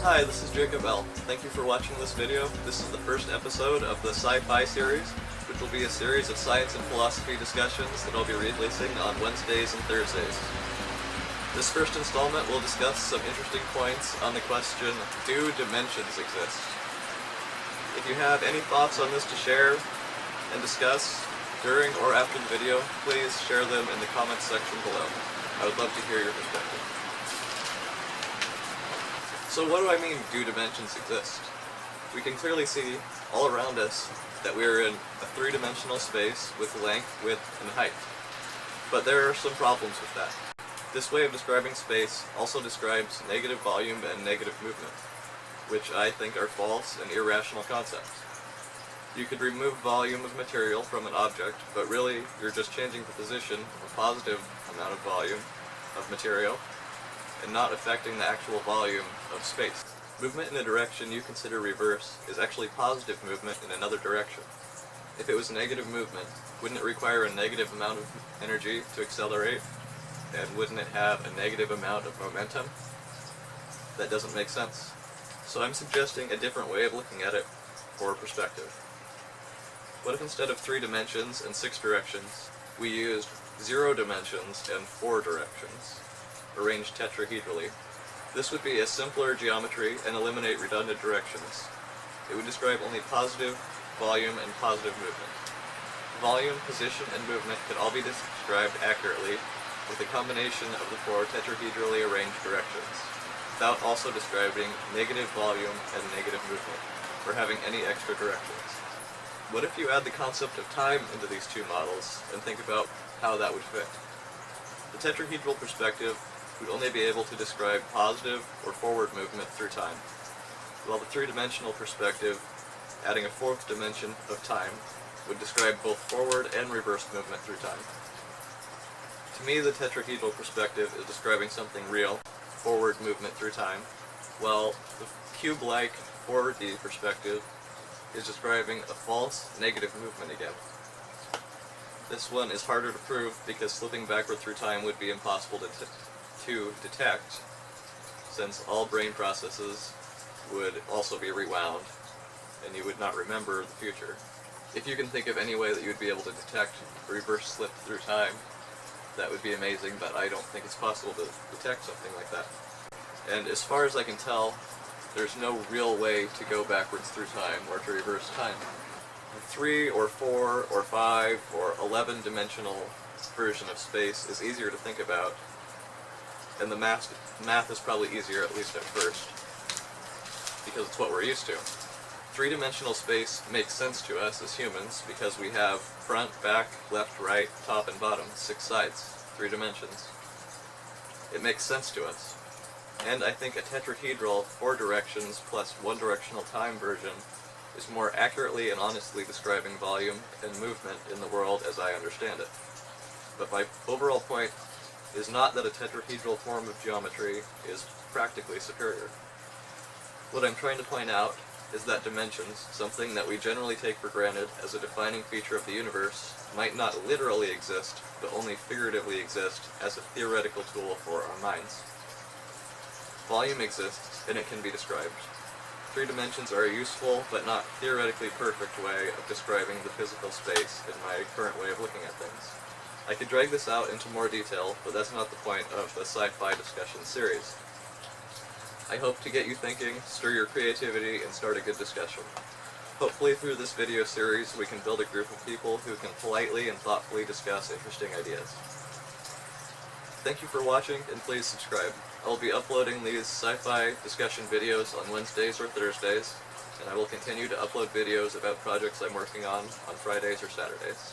Hi, this is Jacob L. Thank you for watching this video. This is the first episode of the SciPhi series, which will be a series of science and philosophy discussions that I'll be releasing on Wednesdays and Thursdays. This first installment will discuss some interesting points on the question, do dimensions exist? If you have any thoughts on this to share and discuss during or after the video, please share them in the comments section below. I would love to hear your perspective. So what do I mean, do dimensions exist? We can clearly see all around us that we are in a three-dimensional space with length, width, and height. But there are some problems with that. This way of describing space also describes negative volume and negative movement, which I think are false and irrational concepts. You could remove volume of material from an object, but really you're just changing the position of a positive amount of volume of material and not affecting the actual volume of space. Movement in a direction you consider reverse is actually positive movement in another direction. If it was negative movement, wouldn't it require a negative amount of energy to accelerate? And wouldn't it have a negative amount of momentum? That doesn't make sense. So I'm suggesting a different way of looking at it for perspective. What if instead of 3 dimensions and 6 directions, we used 0 dimensions and 4 directions, arranged tetrahedrally? This would be a simpler geometry and eliminate redundant directions. It would describe only positive volume and positive movement. Volume, position, and movement could all be described accurately with a combination of the 4 tetrahedrally arranged directions, without also describing negative volume and negative movement, or having any extra directions. What if you add the concept of time into these two models and think about how that would fit? The tetrahedral perspective would only be able to describe positive or forward movement through time, while the 3-dimensional perspective, adding a 4th dimension of time, would describe both forward and reverse movement through time. To me, the tetrahedral perspective is describing something real, forward movement through time, while the cube-like 4D perspective is describing a false negative movement again. This one is harder to prove because slipping backward through time would be impossible to detect, since all brain processes would also be rewound, and you would not remember the future. If you can think of any way that you would be able to detect a reverse slip through time, that would be amazing, but I don't think it's possible to detect something like that. And as far as I can tell, there's no real way to go backwards through time or to reverse time. A 3 or 4 or 5 or 11-dimensional version of space is easier to think about, and the math is probably easier, at least at first, because it's what we're used to. 3-dimensional space makes sense to us as humans because we have front, back, left, right, top, and bottom, 6 sides, 3 dimensions. It makes sense to us. And I think a tetrahedral 4 directions plus 1-directional time version is more accurately and honestly describing volume and movement in the world as I understand it. But my overall point is not that a tetrahedral form of geometry is practically superior. What I'm trying to point out is that dimensions, something that we generally take for granted as a defining feature of the universe, might not literally exist, but only figuratively exist as a theoretical tool for our minds. Volume exists, and it can be described. 3 dimensions are a useful, but not theoretically perfect way of describing the physical space in my current way of looking at things. I could drag this out into more detail, but that's not the point of the SciPhi discussion series. I hope to get you thinking, stir your creativity, and start a good discussion. Hopefully through this video series we can build a group of people who can politely and thoughtfully discuss interesting ideas. Thank you for watching, and please subscribe. I will be uploading these SciPhi discussion videos on Wednesdays or Thursdays, and I will continue to upload videos about projects I'm working on Fridays or Saturdays.